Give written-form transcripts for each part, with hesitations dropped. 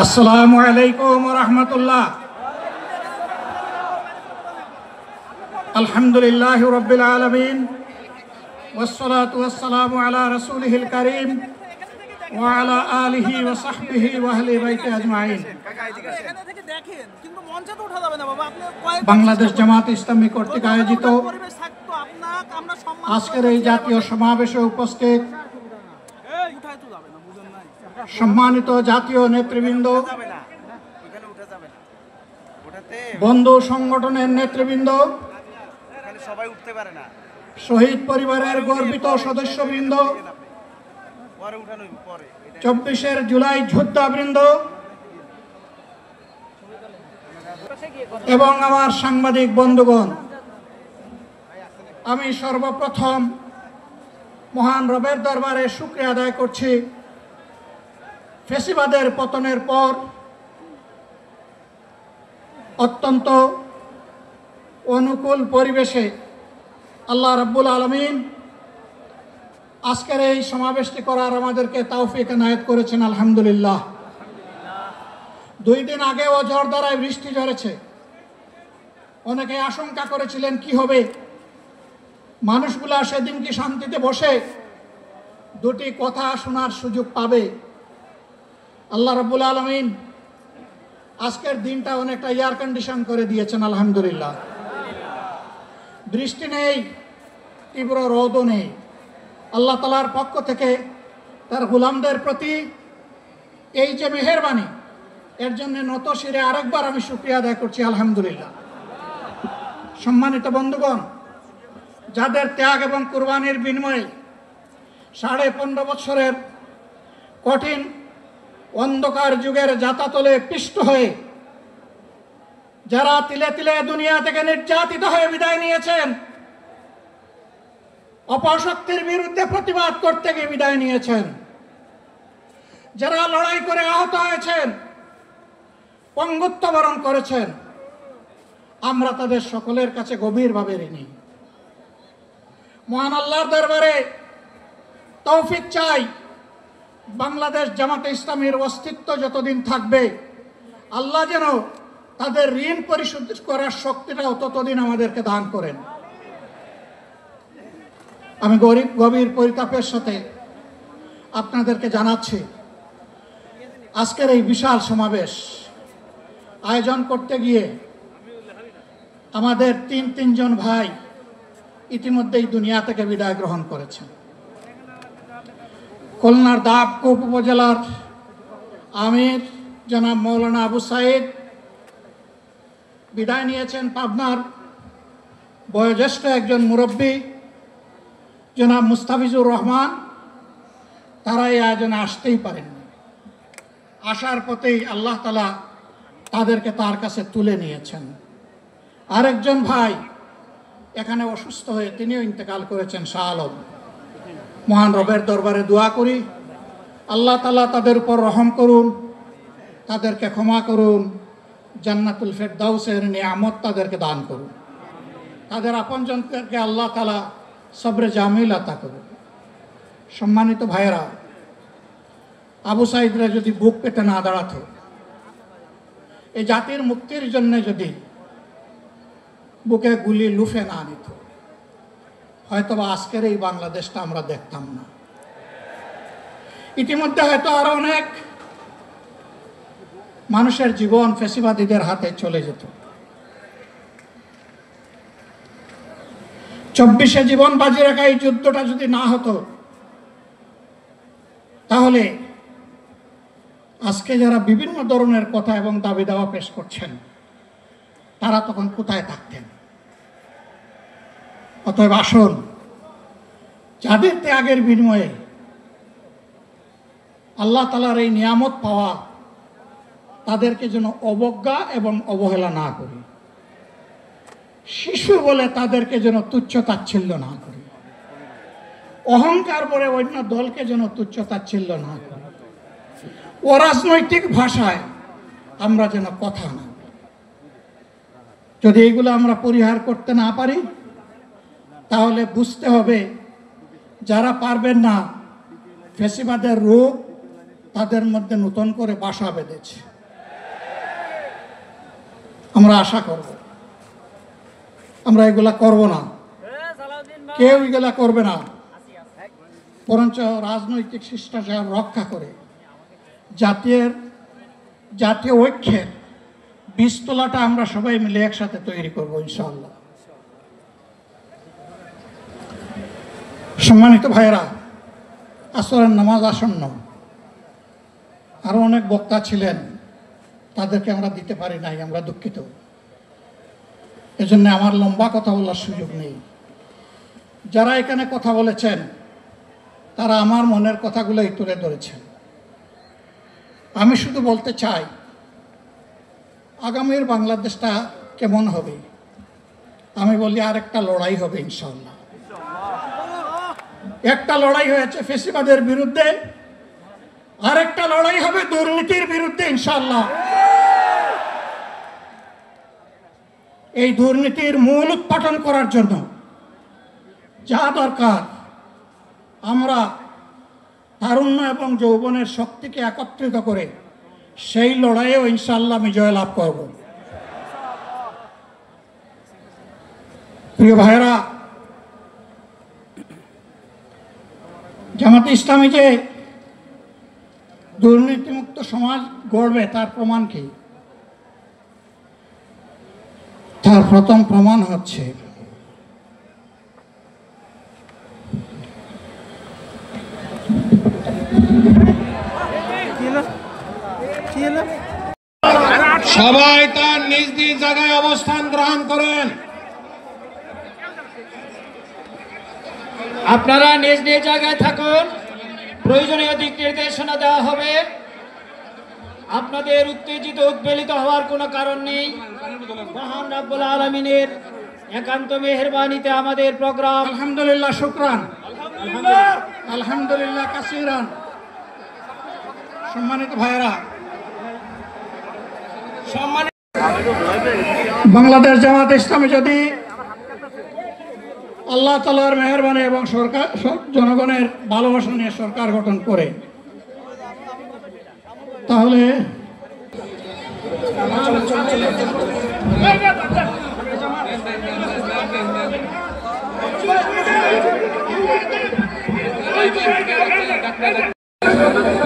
আসসালামু আলাইকুম ওয়া রাহমাতুল্লাহ। আলহামদুলিল্লাহি রাব্বিল আলামিন ওয়াসসালাতু ওয়াসসালামু আলা রাসূলিহিল কারীম ওয়া আলা আলিহি ওয়া সাহবিহি ওয়া আহলি বাইতি আজমাইন। বাংলাদেশ জামাত ইসলামী কর্তৃক আয়োজিত আজকের এই জাতীয় সমাবেশে উপস্থিত সম্মানিত জাতীয় নেতৃবৃন্দ, বন্ধু সংগঠনের নেতৃবৃন্দ, শহীদ পরিবারের গর্বিত সদস্যবৃন্দ, 24 জুলাই যোদ্ধাবৃন্দ এবং আমার সাংবাদিক বন্ধুগণ, আমি সর্বপ্রথম মহান রবের দরবারে শুকরিয়া আদায় করছি। ফ্যাসিবাদের পতনের পর অত্যন্ত অনুকূল পরিবেশে আল্লাহ রাব্বুল আলামিন আজকের এই সমাবেশটি করার আমাদেরকে তৌফিক এনায়েত করেছেন, আলহামদুলিল্লাহ। 2 দিন আগেও ঝড়ধারায় বৃষ্টি ঝরেছে। অনেকে আশঙ্কা করেছিলেন কি হবে, মানুষগুলা সেদিন কি শান্তিতে বসে 2টি কথা শোনার সুযোগ পাবে। আল্লাহ রাব্বুল আলামিন আজকের দিনটা অনেকটা এয়ার কন্ডিশন করে দিয়েছেন, আলহামদুলিল্লাহ। বৃষ্টি নেই, তীব্র রোদও নেই। আল্লাহ তাআলার পক্ষ থেকে তার গোলামদের প্রতি এই যে মেহেরবানি, এর জন্য নত শিরে আরেকবার আমি শুকরিয়া আদায় করছি, আলহামদুলিল্লাহ। সম্মানিত বন্ধুগণ, যাদের ত্যাগ এবং কুরবানির বিনিময়ে 15.5 বছরের কঠিন অন্ধকার যুগের যাতাতলে পিষ্ট হয়ে যারা তিলে তিলে দুনিয়া থেকে নির্যাতিত হয়ে বিদায় নিয়েছেন, অপশক্তির বিরুদ্ধে প্রতিবাদ করতে গিয়ে বিদায় নিয়েছেন, যারা লড়াই করে আহত হয়েছেন, পঙ্গুত্ব বরণ করেছেন, আমরা তাদের সকলের কাছে গভীরভাবে ঋণী। মহান আল্লাহর দরবারে তৌফিক চাই, বাংলাদেশ জামাতে ইসলামীর অস্তিত্ব যতদিন থাকবে আল্লাহ যেন তাদের ঋণ পরিশোধ করার শক্তিটাও ততদিন আমাদেরকে দান করেন। আমি গভীর পরিতাপের সাথে আপনাদেরকে জানাচ্ছি, আজকের এই বিশাল সমাবেশ আয়োজন করতে গিয়ে আমাদের 3 ভাই ইতিমধ্যেই দুনিয়া থেকে বিদায় গ্রহণ করেছেন। খুলনার দাবকুপ উপজেলার আমির জনাব মৌলানা আবু সাইদ বিদায় নিয়েছেন। পাবনার বয়োজ্যেষ্ঠ একজন মুরব্বী জনাব মুস্তাফিজুর রহমান, তারা এই আয়োজনে আসতেই পারেননি। আসার পথেই আল্লাহ তাআলা তাদেরকে তার কাছে তুলে নিয়েছেন। আরেকজন ভাই এখানে অসুস্থ হয়ে তিনিও ইন্তেকাল করেছেন, শাহ আলম। মহান রবের দরবারে দোয়া করি, আল্লাহ তাআলা তাদের উপর রহম করুন, তাদেরকে ক্ষমা করুন, জান্নাতুল ফেরদাউসের নিয়ামত তাদেরকে দান করুন, তাদের আপনজনদেরকে আল্লাহ তাআলা সবরে জামিল আতা করুন। সম্মানিত ভাইয়েরা, আবু সাইদরা যদি বুক পেতে না দাঁড়াতো, এই জাতির মুক্তির জন্য যদি বুকে গুলি লুফে না নিত, হয়তোবা আজকের এই বাংলাদেশটা আমরা দেখতাম না। ইতিমধ্যে হয়তো আরো অনেক মানুষের জীবন ফ্যাসিবাদীদের হাতে চলে যেত। 24 জীবন বাজি রাখা এই যুদ্ধটা যদি না হতো, তাহলে আজকে যারা বিভিন্ন ধরনের কথা এবং দাবি দাওয়া পেশ করছেন, তারা তখন কোথায় থাকতেন? অতএব আসুন, যাদের ত্যাগের বিনিময়ে আল্লাহ তাআলার এই নিয়ামত পাওয়া, তাদেরকে যেন অবজ্ঞা এবং অবহেলা না করি। শিশু বলে তাদেরকে যেন তুচ্ছ তাচ্ছিল্য না করি। অহংকার বলে অন্য দলকে যেন তুচ্ছ তাচ্ছিল্য না করি। অরাজনৈতিক ভাষায় আমরা যেন কথা না বলি। যদি এগুলো আমরা পরিহার করতে না পারি, তাহলে বুঝতে হবে যারা পারবেন না ফেসিবাদের রোগ তাদের মধ্যে নতুন করে বাসা বেঁধেছে। আমরা আশা করব আমরা এগুলা করব না, কেউ এগুলা করবে না, বরঞ্চ রাজনৈতিক শিষ্টাচার রক্ষা করে জাতীয় ঐক্যের বীজতলাটা আমরা সবাই মিলে একসাথে তৈরি করব ইনশাআল্লাহ। সম্মানিত ভাইয়েরা, আসরের নামাজ আসন্ন, আরো অনেক বক্তা ছিলেন, তাদেরকে আমরা দিতে পারি নাই, আমরা দুঃখিত। এজন্য আমার লম্বা কথা বলার সুযোগ নেই। যারা এখানে কথা বলেছেন তারা আমার মনের কথাগুলোই তুলে ধরেছেন। আমি শুধু বলতে চাই, আগামীর বাংলাদেশটা কেমন হবে? আমি বলি আরেকটা লড়াই হবে ইনশাআল্লাহ। একটা লড়াই হয়েছে ফেসিবাদের বিরুদ্ধে, আরেকটা লড়াই হবে দুর্নীতির বিরুদ্ধে ইনশাআল্লাহ। এই দুর্নীতির মূল উৎপাটন করার জন্য যা দরকার, আমরা তারুণ্য এবং যৌবনের শক্তিকে একত্রিত করে সেই লড়াইয়েও ইনশাআল্লাহ আমি জয়লাভ করব। প্রিয় ভাইয়েরা, জামাতে ইসলামী যে দুর্নীতিমুক্ত সমাজ গড়বে তার প্রমাণ কি? তার প্রথম প্রমাণ হচ্ছে সবাই তার নিজ নিজ জায়গায় অবস্থান গ্রহণ করেন। আপনারা নিজ নিজ জায়গায় থাকুন, প্রয়োজনীয় দিক নির্দেশনা দেওয়া হবে। আপনাদের উত্তেজিত উদ্বেলিত হওয়ার কোনো কারণ নেই। মহান রব্বুল আলামিনের একান্ত মেহেরবানিতে আমাদের প্রোগ্রাম আলহামদুলিল্লাহ, শুকরান, আলহামদুলিল্লাহ কাসিরান। সম্মানিত ভাইয়েরা, বাংলাদেশ জামাতে ইসলামী যদি আল্লাহ তাআলার মেহেরবানি এবং সরকার জনগণের ভালোবাসা নিয়ে সরকার গঠন করে, তাহলে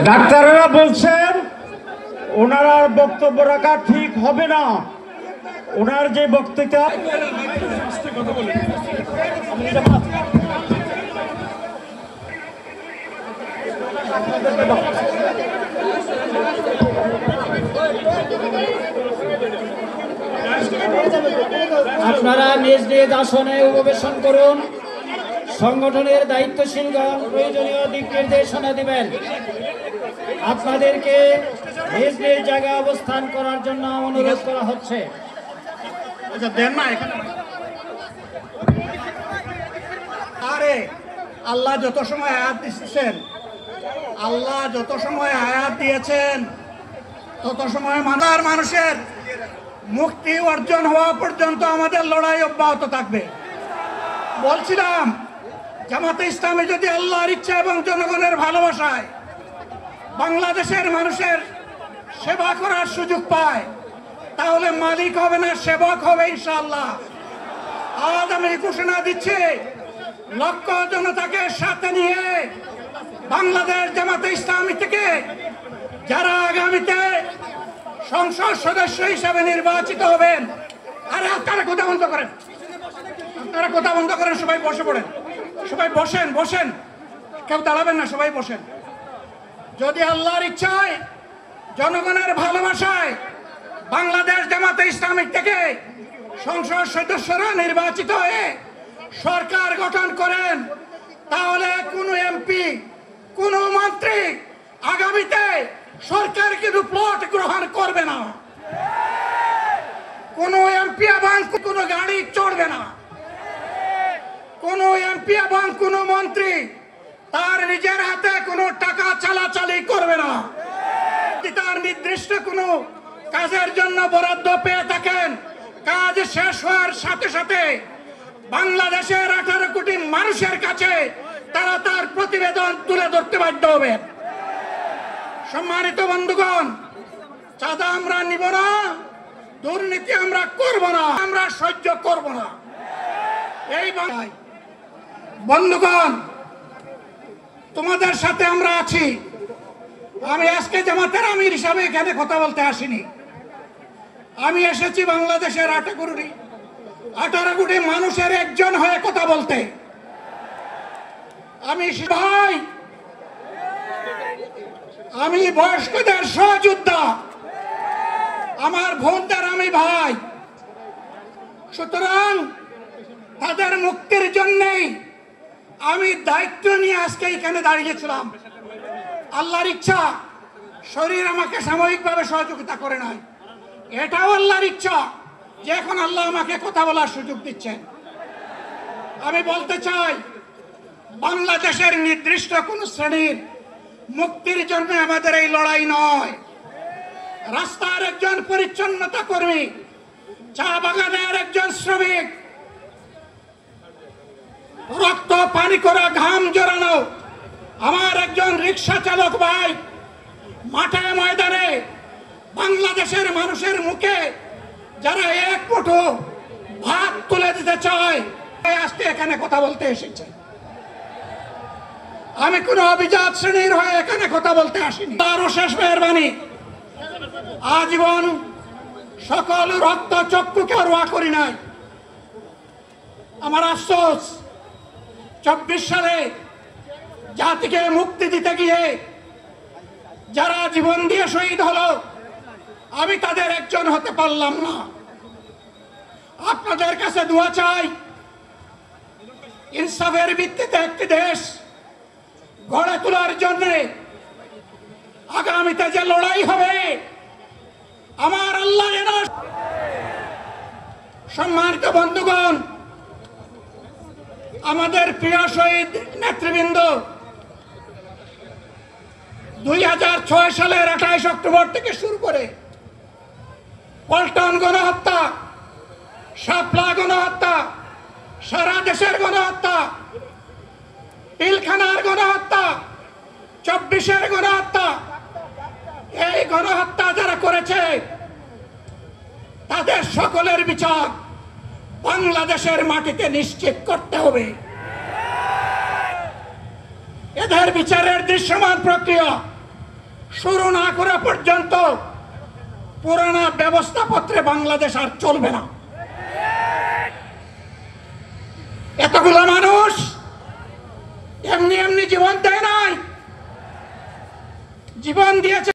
ডাক্তাররা বলছেন ওনার আর বক্তব্য রাখা ঠিক হবে না। ওনার যে বক্তৃতা আপনারা নিজ নিজ আসনে উপবেশন করুন। সংগঠনের দায়িত্বশীলগণ প্রয়োজনীয় দিক নির্দেশনা দিবেন। আপনাদেরকে নিজ নিজ জায়গায় অবস্থান করার জন্য অনুরোধ করা হচ্ছে। দেন না এখানে। আরে আল্লাহ যত সময় আয়াত দিচ্ছেন, আল্লাহ যত সময় আয়াত দিয়েছেন তত সময় মানার মানুষের মুক্তি অর্জন হওয়া পর্যন্ত আমাদের লড়াই অব্যাহত থাকবে। বলছিলাম, জামাতে ইসলামী যদি আল্লাহর ইচ্ছা এবং জনগণের ভালোবাসায় বাংলাদেশের মানুষের সেবা করার সুযোগ পায়, তাহলে মালিক হবে না, সেবক হবে ইনশাআল্লাহ। আজ আমি ঘোষণা দিচ্ছি, লক্ষ জনতাকে সাথে নিয়ে বাংলাদেশ জামাতে ইসলামী থেকে যারা আগামীতে সংসদ সদস্য হিসাবে নির্বাচিত হবেন, আরে আপনারা কথা বন্ধ করেন, আপনারা কথা বন্ধ করেন, সবাই বসে পড়েন, সবাই বসেন, বসেন, কেউ দাঁড়াবেন না, সবাই বসেন। যদি আল্লাহর ইচ্ছায় জনগণের ভালোবাসায় বাংলাদেশ জামাতে ইসলামী থেকে সংসদ সদস্যরা নির্বাচিত হয়ে সরকার গঠন করেন, তাহলে কোনো এমপি, কোনো মন্ত্রী আগামীতে সরকার কিন্তু প্লট গ্রহণ করবে না। কোনো এমপি এবং কোনো গাড়ি চড়বে না। কোনো এমপি এবং কোনো মন্ত্রী তার নিজের হাতে কোনো টাকা চালাচালি করবে না। তার নির্দিষ্ট কোনো কাজের জন্য বরাদ্দ পেয়ে থাকেন, কাজ শেষ হওয়ার সাথে সাথে বাংলাদেশের 18 কোটি মানুষের কাছে তারা তার প্রতিবেদন তুলে ধরতে বাধ্য হবে। সম্মানিত বন্ধুগণ, চাঁদা আমরা নিব না, দুর্নীতি আমরা করব না, আমরা সহ্য করব না। এই বন্ধুগণ, তোমাদের সাথে আমরা আছি। আমি আজকে জামাতের আমির হিসাবে এখানে কথা বলতে আসিনি। আমি এসেছি বাংলাদেশের 18 কোটি মানুষের একজন হয়ে কথা বলতে। আমি বয়স্কদের সহযোদ্ধা, আমার বোনদের আমি ভাই। সুতরাং তাদের মুক্তির জন্যই আমি দায়িত্ব নিয়ে আজকে এখানে দাঁড়িয়েছিলাম। আল্লাহর ইচ্ছা, শরীর আমাকে সাময়িকভাবে সহযোগিতা করে নাই। এটাও আল্লাহর ইচ্ছা যে এখন আল্লাহ আমাকে কথা বলার সুযোগ দিচ্ছেন। আমি বলতে চাই, বাংলাদেশের নির্দিষ্ট কোন শ্রেণীর মুক্তির জন্য আমাদের এই লড়াই নয়। রাস্তার একজন পরিচ্ছন্নতা কর্মী, চা বাগানের একজন শ্রমিক, রক্ত পানি করা ঘাম জড়ানো আমার একজন রিক্সা চালক ভাই মাঠে ময়দানে বাংলাদেশের মানুষের মুখে যারা এক মুঠো ভাত তুলে দিতে চায়, আজকে এখানে কথা বলতে এসেছে। আমি কোন অভিজাত শ্রেণীর হয়ে এখানে কথা বলতে আসিনি। তার অশেষ মেহেরবানি, আজীবন সকল রক্ত চক্ষুকে পরোয়া করি নাই। আমার আফসোস, 24 সালে জাতিকে মুক্তি দিতে গিয়ে যারা জীবন দিয়ে শহীদ হলো, আমি তাদের একজন হতে পারলাম না। আপনাদের কাছে দোয়া চাই, ইনসাফের ভিত্তিতে একটি দেশ গড়ে তোলার জন্য আগামীতে যে লড়াই হবে, আমার আল্লাহ যেন। সম্মানিত বন্ধুগণ, আমাদের প্রিয় শহীদ নেতৃবৃন্দ 2006 সালের 28 অক্টোবর থেকে শুরু করে পল্টন গণহত্যা, শাপলা গণহত্যা, সারা দেশের গণহত্যা, পিলখানার গণহত্যা, 24-এর গণহত্যা, এই গণহত্যা যারা করেছে তাদের সকলের বিচার বাংলাদেশের মাটিতে নিশ্চিত করতে হবে। এদের বিচারের দৃশ্যমান প্রক্রিয়া শুরু না করা পর্যন্ত পুরানা ব্যবস্থাপত্রে বাংলাদেশ আর চলবে না। এতগুলো মানুষ এমনি এমনি জীবন দেয় নাই, জীবন দিয়েছে